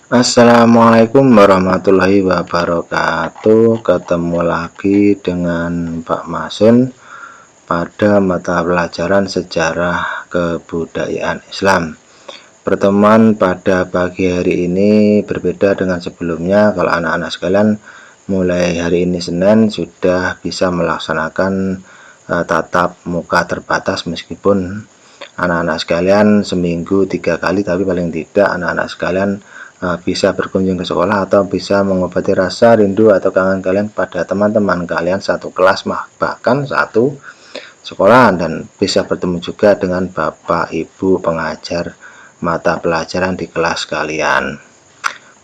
Assalamualaikum warahmatullahi wabarakatuh. Ketemu lagi dengan Pak Masun pada mata pelajaran sejarah kebudayaan Islam. Pertemuan pada pagi hari ini berbeda dengan sebelumnya. Kalau anak-anak sekalian mulai hari ini Senin sudah bisa melaksanakan tatap muka terbatas, meskipun anak-anak sekalian seminggu 3 kali, tapi paling tidak anak-anak sekalian bisa berkunjung ke sekolah atau bisa mengobati rasa rindu atau kangen kalian pada teman-teman kalian satu kelas, bahkan satu sekolah, dan bisa bertemu juga dengan bapak ibu pengajar mata pelajaran di kelas kalian.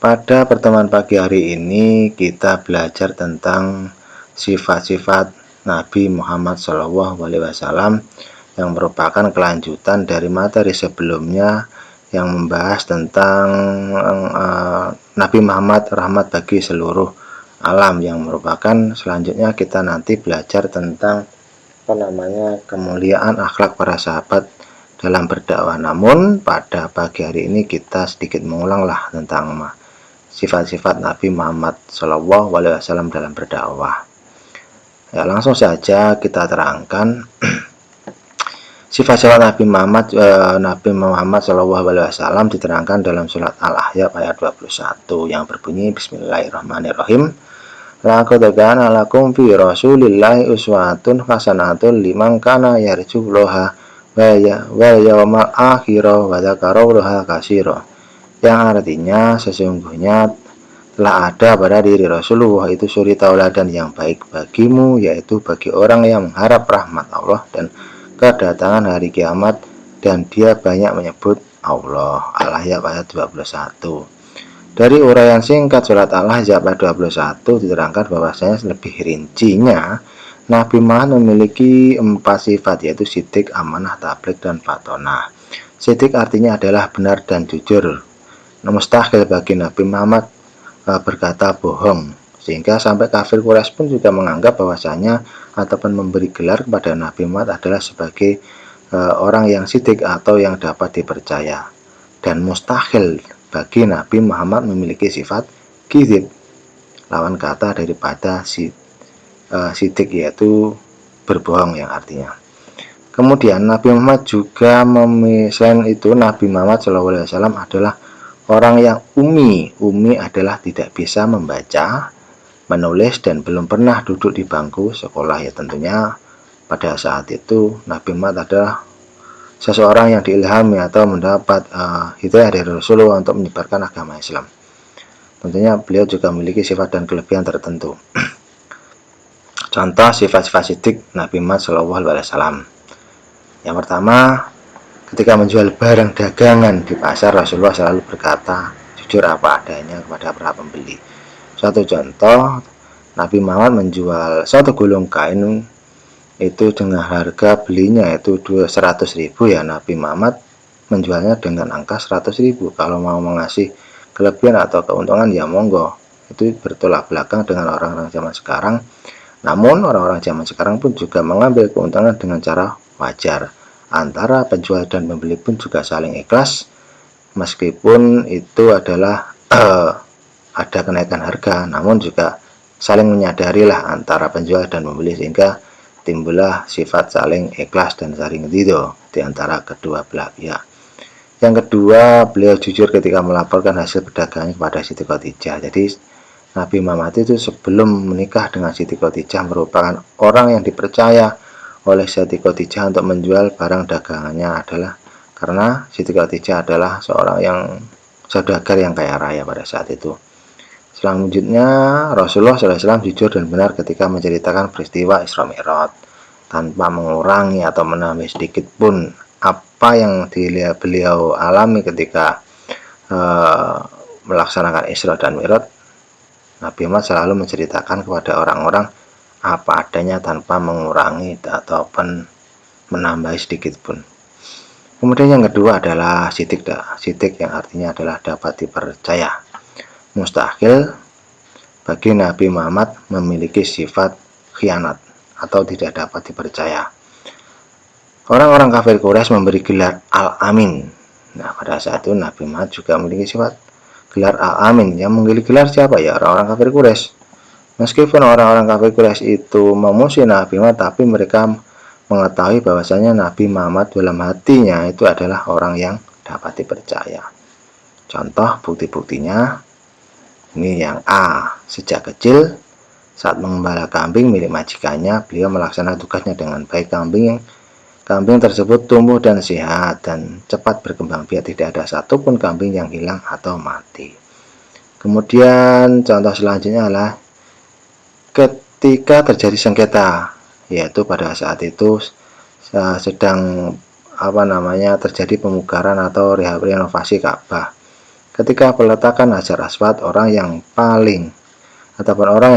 Pada pertemuan pagi hari ini kita belajar tentang sifat-sifat Nabi Muhammad SAW, yang merupakan kelanjutan dari materi sebelumnya yang membahas tentang Nabi Muhammad rahmat bagi seluruh alam, yang merupakan selanjutnya kita nanti belajar tentang kemuliaan akhlak para sahabat dalam berdakwah. Namun pada pagi hari ini kita sedikit mengulanglah tentang sifat-sifat Nabi Muhammad SAW dalam berdakwah. Ya, langsung saja kita terangkan sifat-sifat Nabi Muhammad SAW diterangkan dalam surat Al-Ahzab ayat 21 yang berbunyi Bismillahirrahmanirrahim. Laqad kana lakum fi Rasulillahi uswatun hasanatun liman kana yarjullaha wal yawmal akhir wa dzakarallaha katsira. Yang artinya, sesungguhnya telah ada pada diri Rasulullah itu suri tauladan yang baik bagimu, yaitu bagi orang yang mengharap rahmat Allah dan kedatangan hari kiamat, dan dia banyak menyebut Allah. Al-Ahzab ayat 21. Dari uraian singkat surat Al-Ahzab ayat 21 diterangkan bahwasanya lebih rincinya Nabi Muhammad memiliki 4 sifat, yaitu sidik, amanah, tabligh, dan fatonah. Sidik artinya adalah benar dan jujur. Mustahil bagi Nabi Muhammad berkata bohong, sehingga sampai kafir Quraisy pun juga menganggap bahwasanya ataupun memberi gelar kepada Nabi Muhammad adalah sebagai orang yang sidik atau yang dapat dipercaya. Dan mustahil bagi Nabi Muhammad memiliki sifat kizib, lawan kata daripada sidik, yaitu berbohong yang artinya. Kemudian Nabi Muhammad juga selain itu Nabi Muhammad SAW adalah orang yang umi. Umi adalah tidak bisa membaca, menulis, dan belum pernah duduk di bangku sekolah. Ya, tentunya pada saat itu Nabi Muhammad adalah seseorang yang diilhami atau mendapat hidayah dari Rasulullah untuk menyebarkan agama Islam. Tentunya beliau juga memiliki sifat dan kelebihan tertentu. Contoh sifat-sifat sidik Nabi Muhammad SAW. Yang pertama, ketika menjual barang dagangan di pasar, Rasulullah selalu berkata jujur apa adanya kepada para pembeli. Suatu contoh, Nabi Muhammad menjual satu gulung kain itu dengan harga belinya itu 100.000, ya Nabi Muhammad menjualnya dengan angka 100.000. Kalau mau mengasih kelebihan atau keuntungan ya monggo, itu bertolak belakang dengan orang-orang zaman sekarang. Namun orang-orang zaman sekarang pun juga mengambil keuntungan dengan cara wajar. Antara penjual dan pembeli pun juga saling ikhlas, meskipun itu adalah ada kenaikan harga, namun juga saling menyadarilah antara penjual dan pembeli, sehingga timbullah sifat saling ikhlas dan saling ridho di antara kedua belah pihak. Yang kedua, beliau jujur ketika melaporkan hasil perdagangannya kepada Siti Khadijah. Jadi Nabi Muhammad itu sebelum menikah dengan Siti Khadijah merupakan orang yang dipercaya oleh Siti Khadijah untuk menjual barang dagangannya, adalah karena Siti Khadijah adalah seorang yang saudagar yang kaya raya pada saat itu. Selanjutnya, Rasulullah SAW jujur dan benar ketika menceritakan peristiwa Isra Mi'raj, tanpa mengurangi atau menambah sedikit pun apa yang beliau alami ketika melaksanakan Isra dan Mi'raj. Nabi Muhammad selalu menceritakan kepada orang-orang apa adanya tanpa mengurangi ataupun menambah sedikit pun. Kemudian yang kedua adalah sidik. Sidik yang artinya adalah dapat dipercaya. Mustahil bagi Nabi Muhammad memiliki sifat khianat atau tidak dapat dipercaya. Orang-orang kafir Quraisy memberi gelar Al-Amin. Nah, pada saat itu Nabi Muhammad juga memiliki sifat gelar Al-Amin. Yang memiliki gelar siapa ya? Orang-orang kafir Quraisy. Meskipun orang-orang kafir Quraisy itu memusuhi Nabi Muhammad, tapi mereka mengetahui bahwasanya Nabi Muhammad dalam hatinya itu adalah orang yang dapat dipercaya. Contoh bukti-buktinya, ini yang A. Sejak kecil, saat mengembala kambing milik majikannya, beliau melaksanakan tugasnya dengan baik. Kambing tersebut tumbuh dan sehat dan cepat berkembang biak, tidak ada satupun kambing yang hilang atau mati. Kemudian contoh selanjutnya adalah ketika terjadi sengketa, yaitu pada saat itu sedang terjadi pemugaran atau renovasi Ka'bah. Ketika peletakan Hajar Aswad, orang yang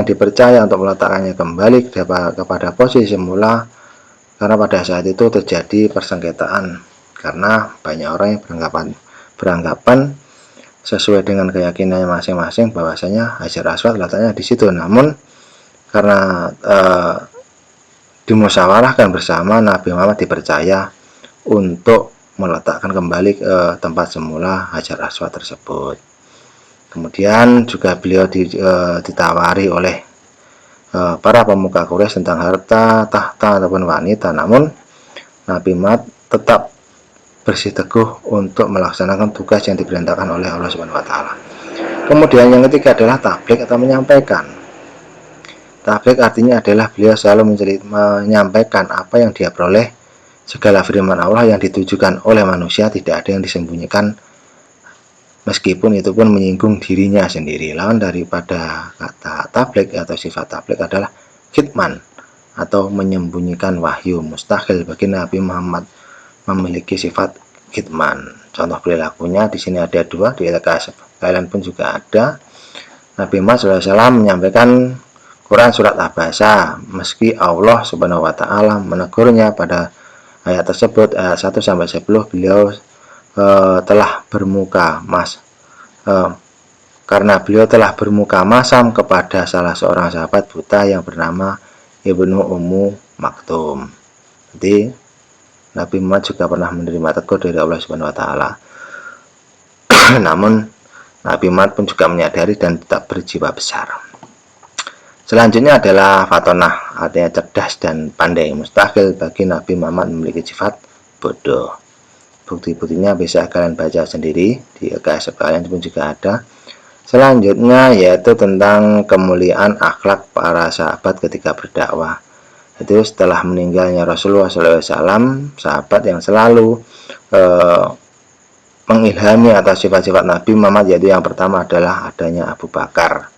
dipercaya untuk meletakkannya kembali kepada posisi semula, karena pada saat itu terjadi persengketaan karena banyak orang yang beranggapan sesuai dengan keyakinannya masing-masing bahwasanya Hajar Aswad letaknya di situ. Namun karena dimusyawarahkan bersama, Nabi Muhammad dipercaya untuk meletakkan kembali ke tempat semula Hajar Aswad tersebut. Kemudian juga beliau ditawari oleh para pemuka Quraisy tentang harta, tahta ataupun wanita. Namun Nabi Muhammad tetap bersiteguh untuk melaksanakan tugas yang diperintahkan oleh Allah Subhanahu wa taala. Kemudian yang ketiga adalah tabligh atau menyampaikan. Tabligh artinya adalah beliau selalu menyampaikan apa yang dia peroleh, segala firman Allah yang ditujukan oleh manusia, tidak ada yang disembunyikan, meskipun itu pun menyinggung dirinya sendiri. Lawan daripada kata tabligh atau sifat tabligh adalah kitman atau menyembunyikan wahyu. Mustahil bagi Nabi Muhammad memiliki sifat kitman. Contoh perilakunya di sini ada dua, di LKS kalian pun juga ada. Nabi Muhammad SAW menyampaikan Quran surat Abasa, meski Allah Subhanahu wa taala menegurnya pada ayat tersebut, ayat 1 sampai 10, beliau telah bermuka karena beliau telah bermuka masam kepada salah seorang sahabat buta yang bernama Ibnu Ummu Maktum. Jadi Nabi Muhammad juga pernah menerima tegur dari Allah Subhanahu wa taala. Namun Nabi Muhammad pun juga menyadari dan tetap berjiwa besar. Selanjutnya adalah fatonah, artinya cerdas dan pandai. Mustahil bagi Nabi Muhammad memiliki sifat bodoh. Bukti-buktinya bisa kalian baca sendiri, di LKS kalian pun juga ada. Selanjutnya yaitu tentang kemuliaan akhlak para sahabat ketika berdakwah. Itu setelah meninggalnya Rasulullah SAW, sahabat yang selalu mengilhami atas sifat-sifat Nabi Muhammad, yaitu yang pertama adalah adanya Abu Bakar,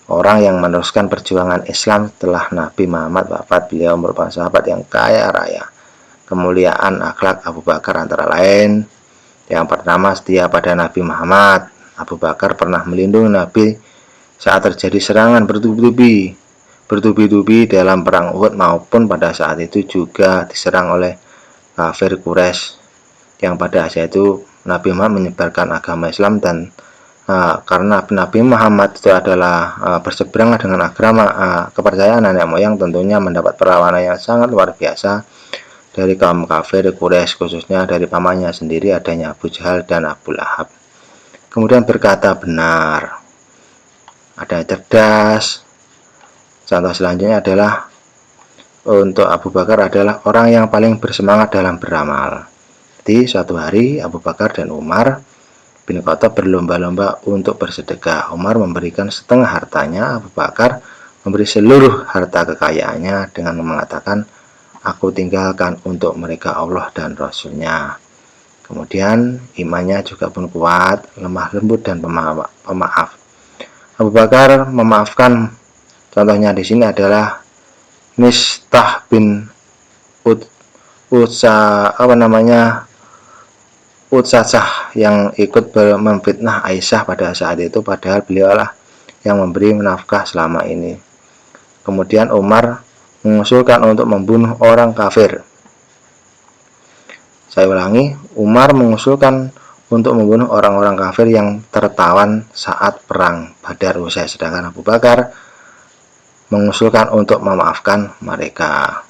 orang yang meneruskan perjuangan Islam setelah Nabi Muhammad wafat. Beliau merupakan sahabat yang kaya raya. Kemuliaan akhlak Abu Bakar antara lain, yang pertama setia pada Nabi Muhammad. Abu Bakar pernah melindungi Nabi saat terjadi serangan bertubi-tubi dalam perang Uhud, maupun pada saat itu juga diserang oleh kafir Quraisy, yang pada saat itu Nabi Muhammad menyebarkan agama Islam, dan karena Nabi Muhammad itu adalah berseberangan dengan agama kepercayaan nenek moyang, tentunya mendapat perlawanan yang sangat luar biasa dari kaum kafir Quraisy, khususnya dari pamannya sendiri, adanya Abu Jahal dan Abu Lahab. Kemudian berkata benar, ada cerdas. Contoh selanjutnya adalah untuk Abu Bakar adalah orang yang paling bersemangat dalam beramal. Jadi suatu hari Abu Bakar dan Umar bin Khattab berlomba-lomba untuk bersedekah. Umar memberikan setengah hartanya, Abu Bakar memberi seluruh harta kekayaannya dengan mengatakan, aku tinggalkan untuk mereka Allah dan Rasulnya. Kemudian imannya juga pun kuat, lemah lembut dan pemaaf. Abu Bakar memaafkan. Contohnya di sini adalah Mistah bin Utsasah yang ikut memfitnah Aisyah pada saat itu, padahal beliaulah yang memberi nafkah selama ini. Kemudian Umar mengusulkan untuk membunuh orang kafir. Saya ulangi, Umar mengusulkan untuk membunuh orang-orang kafir yang tertawan saat perang Badar usai, sedangkan Abu Bakar mengusulkan untuk memaafkan mereka.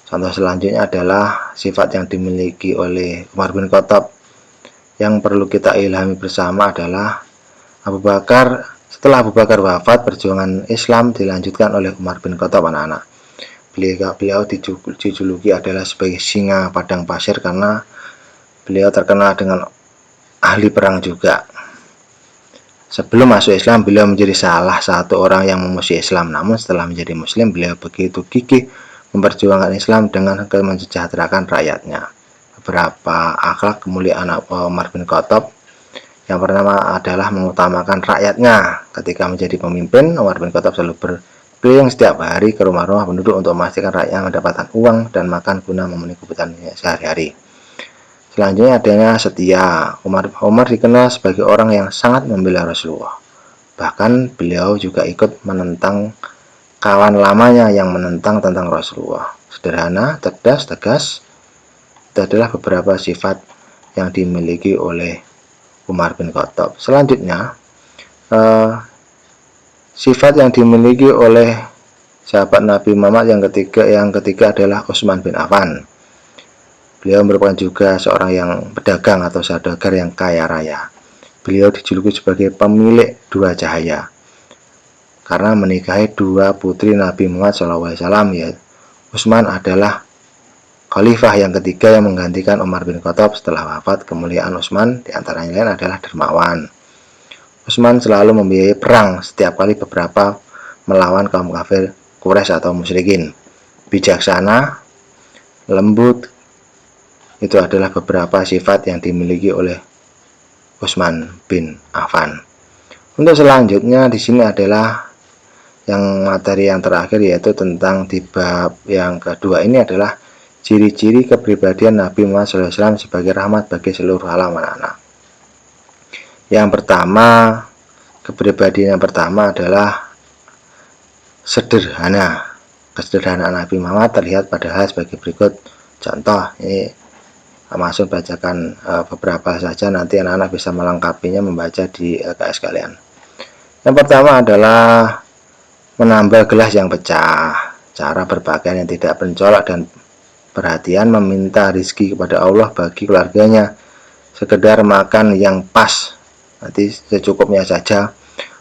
Contoh selanjutnya adalah sifat yang dimiliki oleh Umar bin Khattab yang perlu kita ilhami bersama adalah Setelah Abu Bakar wafat, perjuangan Islam dilanjutkan oleh Umar bin Khattab anak-anak. Beliau dijuluki adalah sebagai singa padang pasir karena beliau terkenal dengan ahli perang juga. Sebelum masuk Islam, beliau menjadi salah satu orang yang memusuhi Islam. Namun setelah menjadi Muslim, beliau begitu gigih memperjuangkan Islam dengan mensejahterakan rakyatnya. Beberapa akhlak kemuliaan Umar bin Khattab yang pertama adalah mengutamakan rakyatnya. Ketika menjadi pemimpin, Umar bin Khattab selalu berkeliling setiap hari ke rumah-rumah penduduk untuk memastikan rakyat mendapatkan uang dan makan guna memenuhi kebutuhan sehari-hari. Selanjutnya adanya setia. Umar dikenal sebagai orang yang sangat membela Rasulullah. Bahkan beliau juga ikut menentang kawan lamanya yang menentang tentang Rasulullah. Sederhana, cerdas, tegas. Itu adalah beberapa sifat yang dimiliki oleh Umar bin Khattab. Selanjutnya, sifat yang dimiliki oleh sahabat Nabi Muhammad yang ketiga adalah Utsman bin Affan. Beliau merupakan juga seorang yang pedagang atau saudagar yang kaya raya. Beliau dijuluki sebagai pemilik dua cahaya karena menikahi dua putri Nabi Muhammad SAW. Ya, Utsman adalah khalifah yang ketiga yang menggantikan Umar bin Khattab setelah wafat. Kemuliaan Utsman diantaranya lain adalah dermawan. Utsman selalu membiayai perang setiap kali beberapa melawan kaum kafir Quraisy atau musyrikin. Bijaksana, lembut, itu adalah beberapa sifat yang dimiliki oleh Utsman bin Affan. Untuk selanjutnya di sini adalah materi yang terakhir, yaitu tentang di bab yang kedua ini adalah ciri-ciri kepribadian Nabi Muhammad SAW sebagai rahmat bagi seluruh alam anak-anak. Yang pertama, kepribadian yang pertama adalah sederhana. Kesederhanaan Nabi Muhammad terlihat padahal sebagai berikut. Contoh, ini langsung bacakan beberapa saja, nanti anak-anak bisa melengkapinya membaca di LKS kalian. Yang pertama adalah menambal gelas yang pecah, cara berpakaian yang tidak mencolok dan perhatian meminta rizki kepada Allah bagi keluarganya, sekedar makan yang pas, nanti secukupnya saja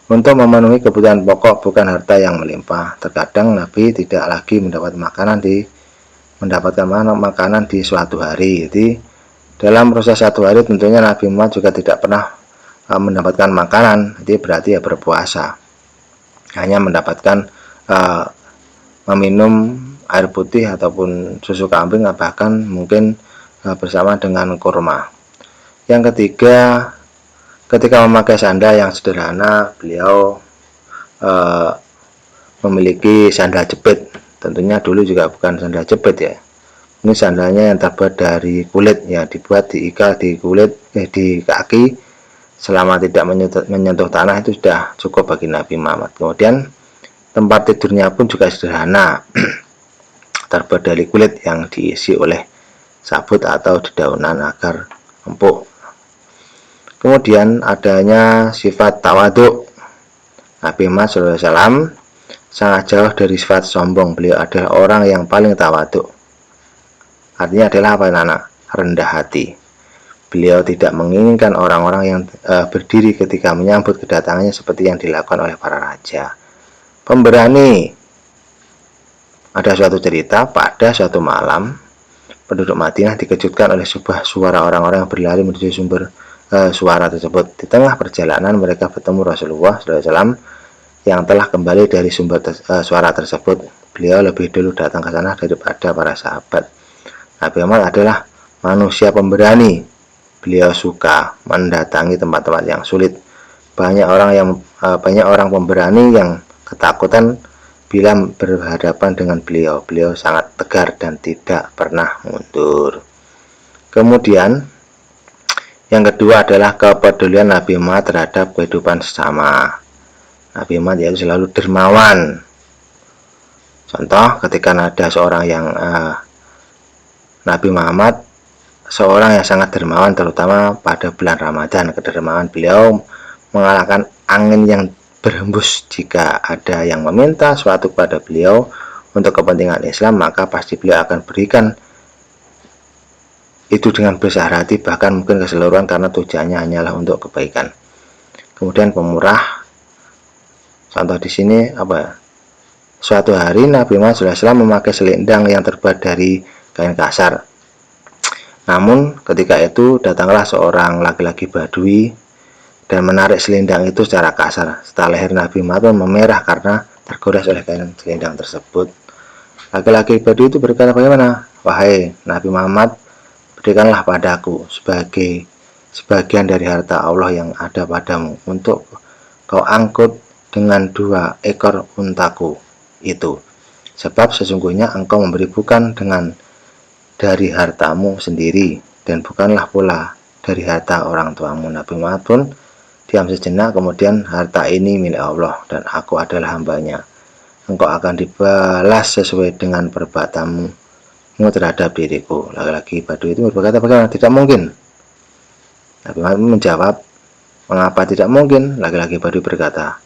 untuk memenuhi kebutuhan pokok, bukan harta yang melimpah. Terkadang Nabi tidak lagi mendapatkan makanan di suatu hari. Jadi dalam proses satu hari tentunya Nabi Muhammad juga tidak pernah mendapatkan makanan. Jadi berarti ya berpuasa, hanya mendapatkan meminum air putih ataupun susu kambing, bahkan mungkin bersama dengan kurma. Yang ketiga, ketika memakai sandal yang sederhana, beliau memiliki sandal jepit. Tentunya dulu juga bukan sandal jepit ya. Ini sandalnya yang terbuat dari kulit, ya dibuat diikat di kulit di kaki selama tidak menyentuh tanah, itu sudah cukup bagi Nabi Muhammad. Kemudian tempat tidurnya pun juga sederhana, terbuat dari kulit yang diisi oleh sabut atau dedaunan agar empuk. Kemudian adanya sifat tawaduk. Nabi Muhammad SAW sangat jauh dari sifat sombong. Beliau adalah orang yang paling tawaduk. Artinya adalah apa anak? Rendah hati. Beliau tidak menginginkan orang-orang yang berdiri ketika menyambut kedatangannya seperti yang dilakukan oleh para raja. Pemberani. Ada suatu cerita, pada suatu malam penduduk Madinah dikejutkan oleh sebuah suara orang-orang yang berlari menuju sumber suara tersebut. Di tengah perjalanan mereka bertemu Rasulullah SAW yang telah kembali dari sumber suara tersebut. Beliau lebih dulu datang ke sana daripada para sahabat. Nabi Muhammad adalah manusia pemberani. Beliau suka mendatangi tempat-tempat yang sulit. Banyak orang pemberani yang ketakutan bila berhadapan dengan beliau. Beliau sangat tegar dan tidak pernah mundur. Kemudian yang kedua adalah kepedulian Nabi Muhammad terhadap kehidupan sesama. Nabi Muhammad yaitu selalu dermawan. Contoh, ketika ada seorang yang Nabi Muhammad seorang yang sangat dermawan, terutama pada bulan Ramadan. Kedermawan beliau mengalahkan angin yang berhembus. Jika ada yang meminta sesuatu kepada beliau untuk kepentingan Islam, maka pasti beliau akan berikan itu dengan besar hati, bahkan mungkin keseluruhan, karena tujuannya hanyalah untuk kebaikan. Kemudian pemurah. Contoh di sini apa? Suatu hari Nabi Muhammad SAW memakai selendang yang terbuat dari kain kasar. Namun ketika itu datanglah seorang laki-laki Badui dan menarik selendang itu secara kasar. Setelah leher Nabi Muhammad memerah karena tergores oleh kain selendang tersebut. Laki-laki Badui itu berkata, bagaimana? Wahai Nabi Muhammad, berikanlah padaku sebagai sebagian dari harta Allah yang ada padamu untuk kau angkut dengan 2 ekor untaku itu, sebab sesungguhnya engkau memberi bukan dengan dari hartamu sendiri dan bukanlah pula dari harta orang tuamu. Nabi Muhammad pun diam sejenak, kemudian, harta ini milik Allah dan aku adalah hambanya. Engkau akan dibalas sesuai dengan perbuatanmu terhadap diriku. Laki-laki Badui itu berkata, bagaimana? Tidak mungkin. Nabi Muhammad menjawab, mengapa tidak mungkin? Laki-laki Badui berkata,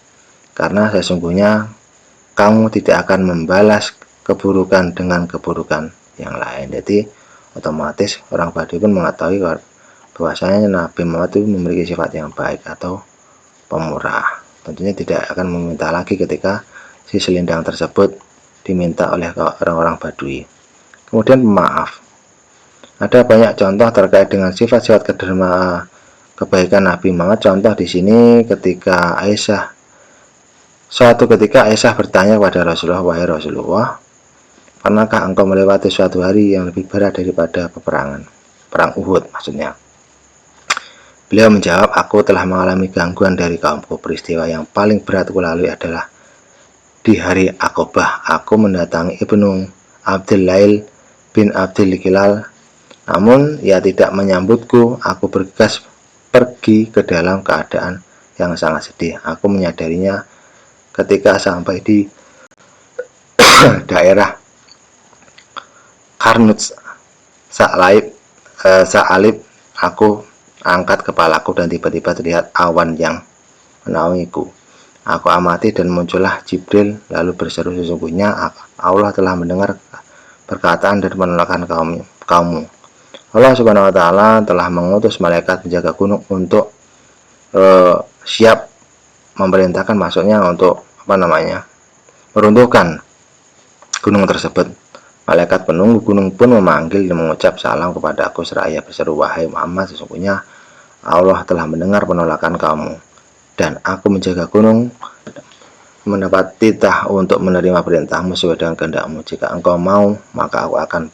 karena sesungguhnya kamu tidak akan membalas keburukan dengan keburukan yang lain. Jadi otomatis orang Badui pun mengetahui bahwasanya Nabi Muhammad itu memiliki sifat yang baik atau pemurah. Tentunya tidak akan meminta lagi ketika si selendang tersebut diminta oleh orang-orang Badui. Kemudian pemaaf. Ada banyak contoh terkait dengan sifat-sifat kedermawanan kebaikan Nabi Muhammad. Contoh di sini ketika suatu ketika Aisyah bertanya kepada Rasulullah, wahai Rasulullah, pernahkah engkau melewati suatu hari yang lebih berat daripada peperangan? Perang Uhud maksudnya. Beliau menjawab, aku telah mengalami gangguan dari kaumku. Peristiwa yang paling berat aku lalui adalah di hari Aqabah. Aku mendatangi Ibnu Abdul Lail bin Abdul Kilal, namun ia tidak menyambutku. Aku bergegas pergi ke dalam keadaan yang sangat sedih. Aku menyadarinya ketika sampai di daerah Karnut Sa'alib. Aku angkat kepalaku dan tiba-tiba terlihat awan yang menaungiku. Aku amati dan muncullah Jibril lalu berseru, sesungguhnya Allah telah mendengar perkataan dan penolakan kaummu. Allah Subhanahu wa taala telah mengutus malaikat penjaga gunung untuk siap memerintahkan, maksudnya untuk meruntuhkan gunung tersebut. Malaikat penunggu gunung pun memanggil dan mengucap salam kepada aku seraya berseru, wahai Muhammad, sesungguhnya Allah telah mendengar penolakan kamu dan aku menjaga gunung mendapat titah untuk menerima perintahmu sesuai dengan kehendakmu. Jika engkau mau, maka aku akan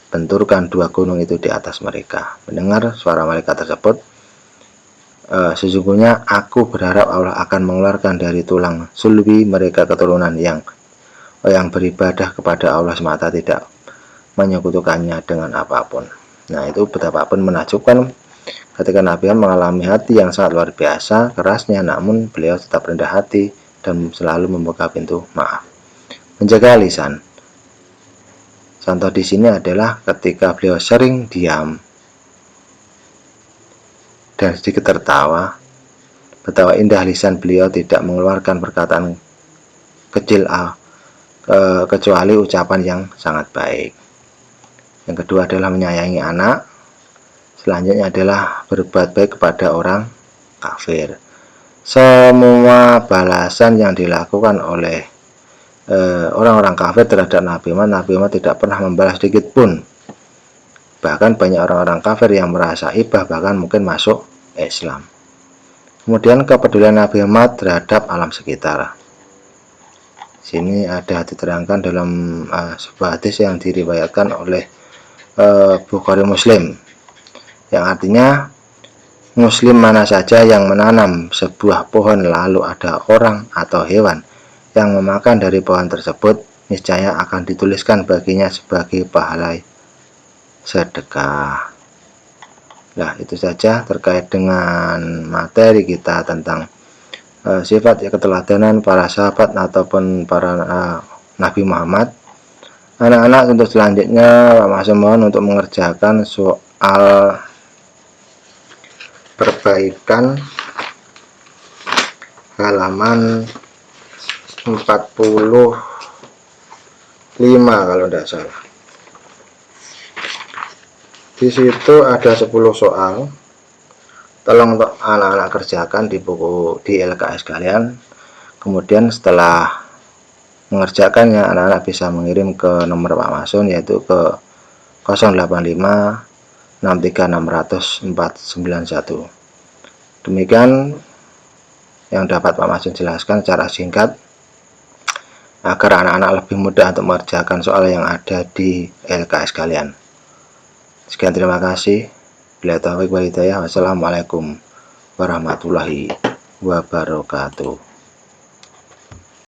benturkan 2 gunung itu di atas mereka. Mendengar suara malaikat tersebut, sesungguhnya aku berharap Allah akan mengeluarkan dari tulang sulbi mereka keturunan yang beribadah kepada Allah semata, tidak menyekutukannya dengan apapun. Nah, itu betapapun menakjubkan ketika Nabi mengalami hati yang sangat luar biasa kerasnya, namun beliau tetap rendah hati dan selalu membuka pintu maaf, menjaga lisan. Contoh di sini adalah ketika beliau sering diam dan sedikit tertawa, betapa indah lisan beliau tidak mengeluarkan perkataan kecil kecuali ucapan yang sangat baik. Yang kedua adalah menyayangi anak. Selanjutnya adalah berbuat baik kepada orang kafir. Semua balasan yang dilakukan oleh orang-orang kafir terhadap Nabi Muhammad tidak pernah membalas sedikit pun. Bahkan banyak orang-orang kafir yang merasa ibah, bahkan mungkin masuk Islam. Kemudian kepedulian Nabi Muhammad terhadap alam sekitar. Sini ada diterangkan dalam sebuah hadis yang diriwayatkan oleh Bukhari Muslim, yang artinya Muslim mana saja yang menanam sebuah pohon lalu ada orang atau hewan yang memakan dari pohon tersebut, niscaya akan dituliskan baginya sebagai pahala sedekah. Nah, itu saja terkait dengan materi kita tentang sifat keteladanan para sahabat ataupun para Nabi Muhammad. Anak-anak, untuk selanjutnya masih mohon untuk mengerjakan soal perbaikan halaman 45 kalau tidak salah. Di situ ada 10 soal tolong anak-anak kerjakan di buku di LKS kalian. Kemudian setelah mengerjakannya, anak-anak bisa mengirim ke nomor Pak Masun, yaitu ke 085 63600 491. Demikian yang dapat Pak Masun jelaskan secara singkat agar anak-anak lebih mudah untuk mengerjakan soal yang ada di LKS kalian. Sekian, terima kasih. Bila taufiq wal hidayah. Wassalamualaikum warahmatullahi wabarakatuh.